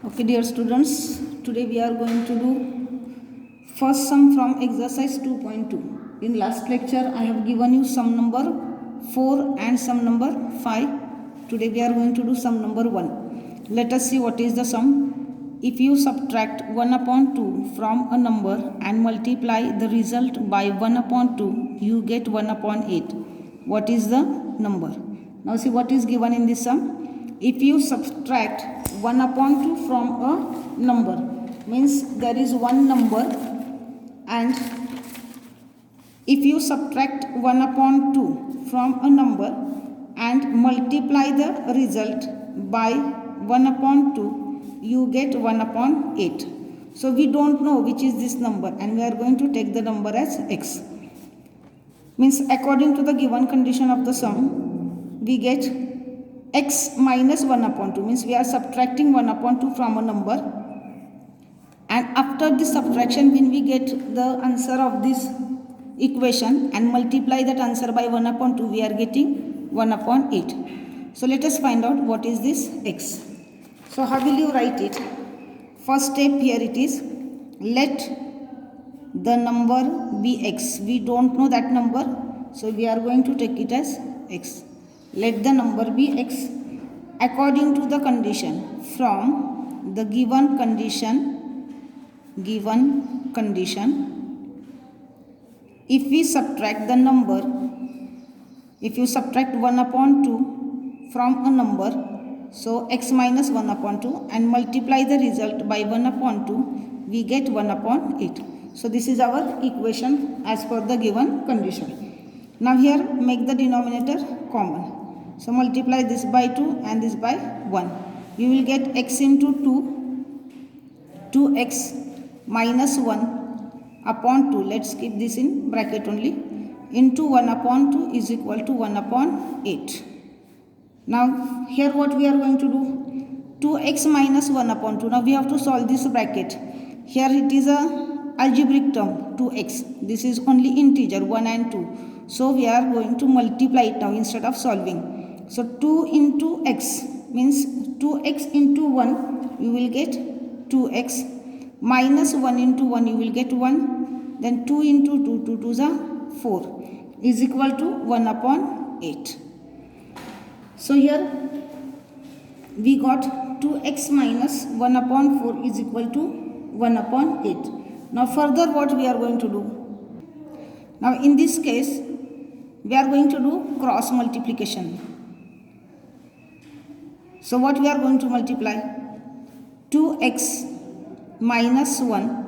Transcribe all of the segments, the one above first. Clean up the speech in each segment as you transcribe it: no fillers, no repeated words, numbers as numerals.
Okay, dear students, today we are going to do first sum from exercise 2.2. In last lecture, I have given you sum number 4 and sum number 5. Today we are going to do sum number 1. Let us see what is the sum. If you subtract 1 upon 2 from a number and multiply the result by 1 upon 2, you get 1 upon 8. What is the number? Now see what is given in this sum. If you subtract 1 upon 2 from a number, means there is one number, and if you subtract 1 upon 2 from a number and multiply the result by 1 upon 2, you get 1 upon 8. So we don't know which is this number, and we are going to take the number as x. Means according to the given condition of the sum, we get x minus 1 upon 2, means we are subtracting 1 upon 2 from a number, and after this subtraction, when we get the answer of this equation and multiply that answer by 1 upon 2, we are getting 1 upon 8. So let us find out what is this x. So how will you write it? First step here it is, let the number be x. We don't know that number, so we are going to take it as x. Let the number be x according to the condition. From the given condition, if we subtract the number, if you subtract 1 upon 2 from a number, so x minus 1 upon 2, and multiply the result by 1 upon 2, we get 1 upon 8. So this is our equation as per the given condition. Now here make the denominator common. So multiply this by 2 and this by 1. You will get x into 2x minus 1 upon 2. Let's keep this in bracket only. Into 1 upon 2 is equal to 1 upon 8. Now here what we are going to do? 2x minus 1 upon 2. Now we have to solve this bracket. Here it is a algebraic term 2x. This is only integer 1 and 2. So we are going to multiply it now instead of solving. So 2 into x means 2x into 1, you will get 2x, minus 1 into 1, you will get 1, then 2 into 2, 2 2s are 4, is equal to 1 upon 8. So here we got 2x minus 1 upon 4 is equal to 1 upon 8. Now further what we are going to do? Now in this case, we are going to do cross multiplication. So what we are going to multiply? 2x minus 1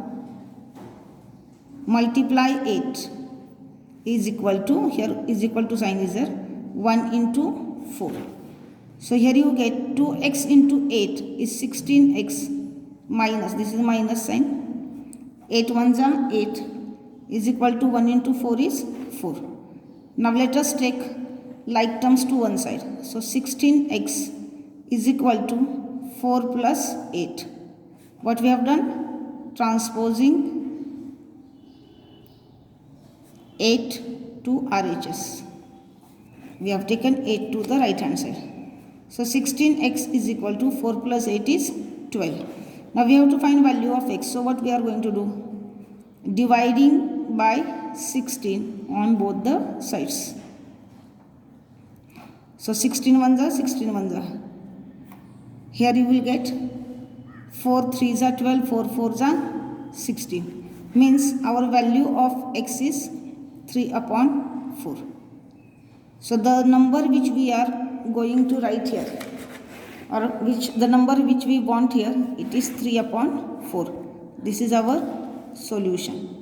multiply 8 is equal to, here is equal to sign is there, 1 into 4. So here you get 2x into 8 is 16x minus, this is minus sign, 8 ones are 8 is equal to 1 into 4 is 4. Now let us take like terms to one side. So 16x is equal to 4 plus 8. What we have done? Transposing 8 to RHS. We have taken 8 to the right hand side. So 16x is equal to 4 plus 8 is 12. Now we have to find value of x. So what we are going to do? Dividing by 16 on both the sides. So 16 ones are 16 ones are. Here you will get 4 3s are 12, 4 4s are 16. Means our value of x is 3 upon 4. So the number which we are going to write here, or which the number which we want here, it is 3 upon 4. This is our solution.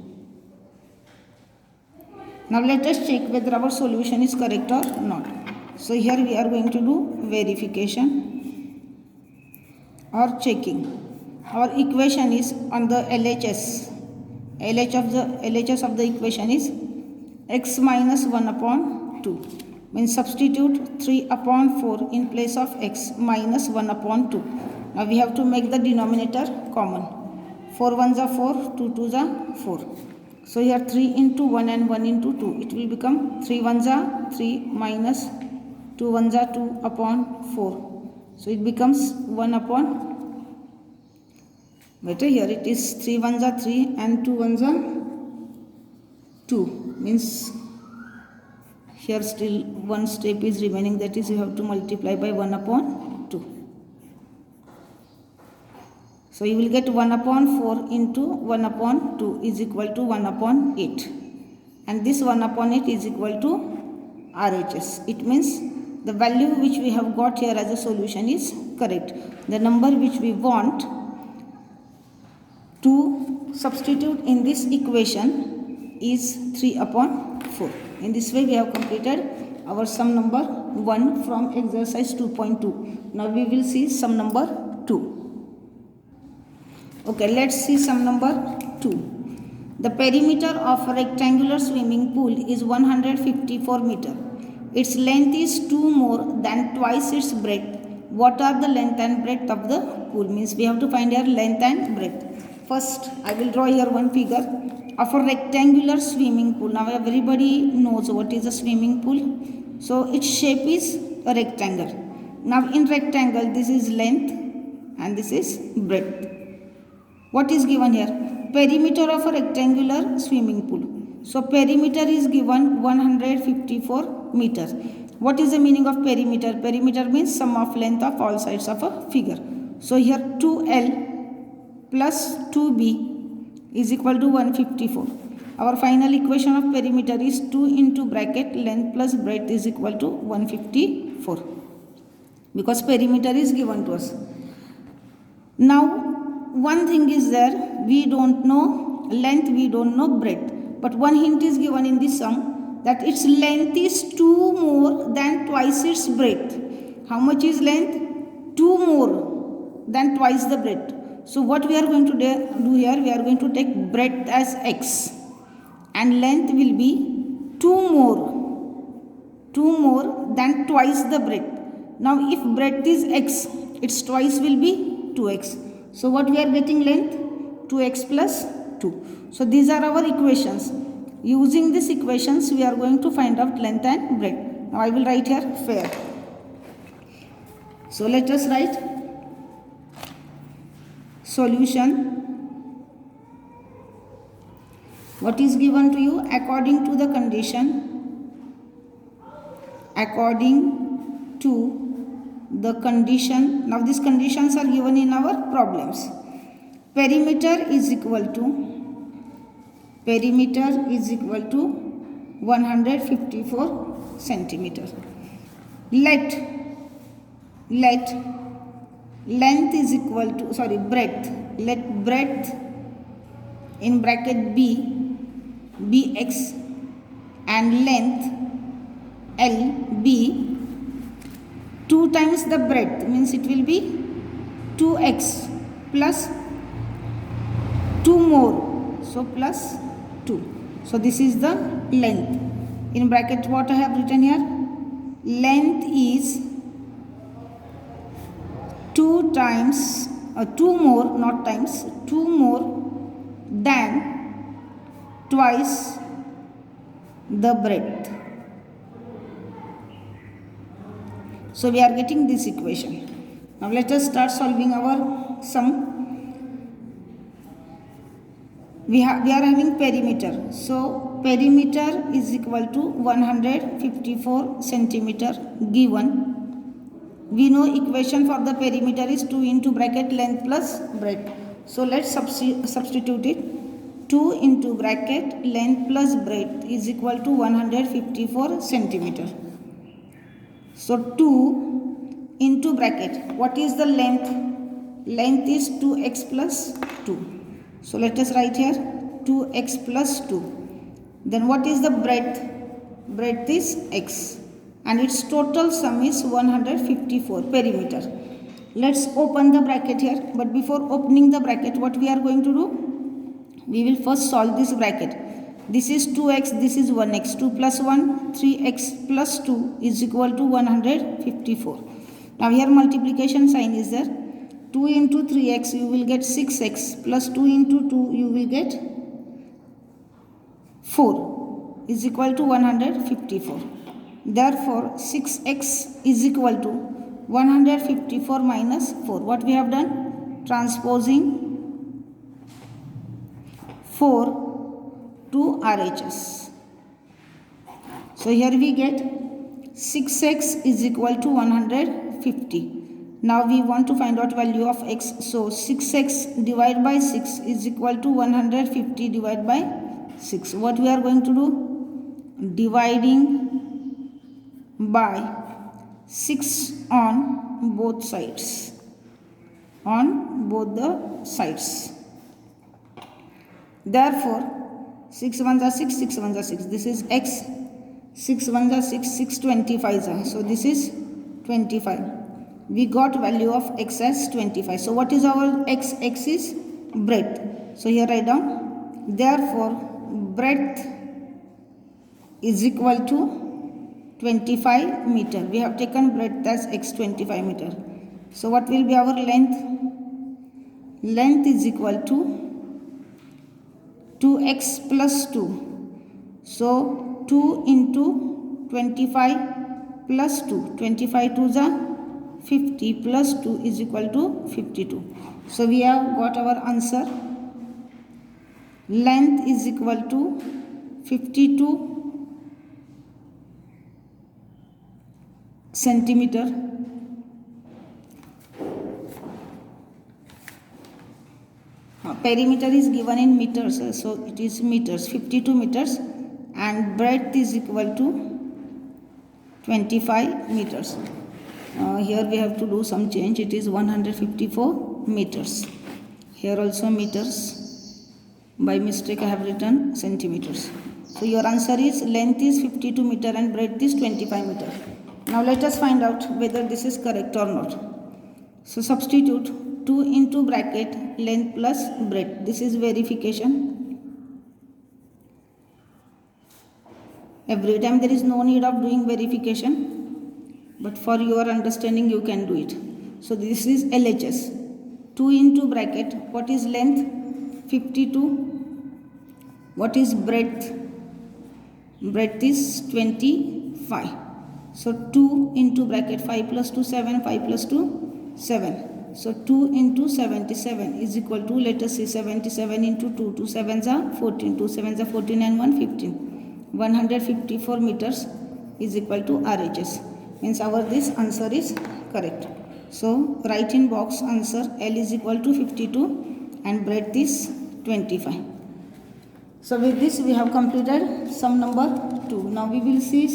Now let us check whether our solution is correct or not. So here we are going to do verification or checking. Our equation is on the LHS. LHS of the equation is x minus 1 upon 2. Means substitute 3 upon 4 in place of x minus 1 upon 2. Now we have to make the denominator common. 4 ones are 4, 2 2s are 4. So here 3 into 1 and 1 into 2. It will become 3 ones are 3 minus 2 ones are 2 upon 4. So it becomes 1 upon Better here it is 3 ones are 3 and 2 ones are 2, means here still one step is remaining, that is you have to multiply by 1 upon 2. So you will get 1 upon 4 into 1 upon 2 is equal to 1 upon 8. And this 1 upon 8 is equal to RHS. It means the value which we have got here as a solution is correct. The number which we want to substitute in this equation is 3 upon 4. In this way we have completed our sum number 1 from exercise 2.2. Now we will see sum number 2. Okay, let's see sum number 2. The perimeter of a rectangular swimming pool is 154 meter. Its length is 2 more than twice its breadth. What are the length and breadth of the pool? Means we have to find here length and breadth. First, I will draw here one figure of a rectangular swimming pool. Now everybody knows what is a swimming pool. So its shape is a rectangle. Now in rectangle, this is length and this is breadth. What is given here? Perimeter of a rectangular swimming pool. So perimeter is given 154 meters. What is the meaning of perimeter? Perimeter means sum of length of all sides of a figure. So here 2L plus 2B is equal to 154. Our final equation of perimeter is 2 into bracket length plus breadth is equal to 154. Because perimeter is given to us. Now one thing is there, we don't know length, we don't know breadth. But one hint is given in this sum that its length is 2 more than twice its breadth. How much is length? 2 more than twice the breadth. So what we are going to do here, we are going to take breadth as x and length will be 2 more than twice the breadth. Now if breadth is x, its twice will be 2x. So what we are getting length? 2x plus 2. So these are our equations. Using these equations we are going to find out length and breadth. Now I will write here fair. So let us write solution. What is given to you? According to the condition. According to the condition. Now these conditions are given in our problems. Perimeter is equal to 154 centimeters. Let length is equal to breadth. Let breadth in bracket be x and length L be 2 times the breadth, means it will be 2x plus 2 more, so plus 2. So this is the length. In bracket what I have written here? Length is 2 times, 2 more, not times, 2 more than twice the breadth. So we are getting this equation. Now let us start solving our sum. We are having perimeter. So perimeter is equal to 154 centimeter given. We know equation for the perimeter is 2 into bracket length plus breadth. So let's substitute it. 2 into bracket length plus breadth is equal to 154 centimeter. So 2 into bracket. What is the length? Length is 2x plus 2. So let us write here 2x plus 2. Then what is the breadth? Breadth is x. And its total sum is 154 perimeter. Let's open the bracket here. But before opening the bracket, what we are going to do? We will first solve this bracket. This is 2x, this is 1x. 2 plus 1, 3x plus 2 is equal to 154. Now here multiplication sign is there. 2 into 3x you will get 6x plus 2 into 2 you will get 4 is equal to 154. Therefore 6x is equal to 154 minus 4. What we have done? Transposing 4 to RHS. So here we get 6x is equal to 150. Now we want to find out value of x. So 6x divided by 6 is equal to 150 divided by 6. What we are going to do? Dividing by 6 on both sides. On both the sides. Therefore 6 ones are 6, 6 ones are 6. This is x. 6 ones are 6, 6 25s are. So this is 25. We got value of x as 25. So what is our x? X is breadth. So here write down. Therefore breadth is equal to 25 meter. We have taken breadth as x 25 meter. So what will be our length? Length is equal to 2x plus 2. So 2 into 25 plus 2. 25 2s are 50 plus 2 is equal to 52. So we have got our answer. Length is equal to 52 centimeter. Perimeter is given in meters, so it is meters, 52 meters, and breadth is equal to 25 meters. Here we have to do some change. It is 154 meters. Here also meters. By mistake I have written centimeters. So your answer is length is 52 meter and breadth is 25 meter. Now let us find out whether this is correct or not. So substitute 2 into bracket length plus breadth. This is verification. Every time there is no need of doing verification, but for your understanding you can do it. So this is LHS. 2 into bracket. What is length? 52. What is breadth? Breadth is 25. So 2 into bracket 5 plus 2 7, 5 plus 2 7. So 2 into 77 is equal to, let us see, 77 into 2. 2 7s are 14. 2 7s are 14 and 1 15. 154 meters is equal to RHS. Means our this answer is correct. So write in box answer. L is equal to 52 and breadth is 25. So with this we have completed sum number 2. Now we will see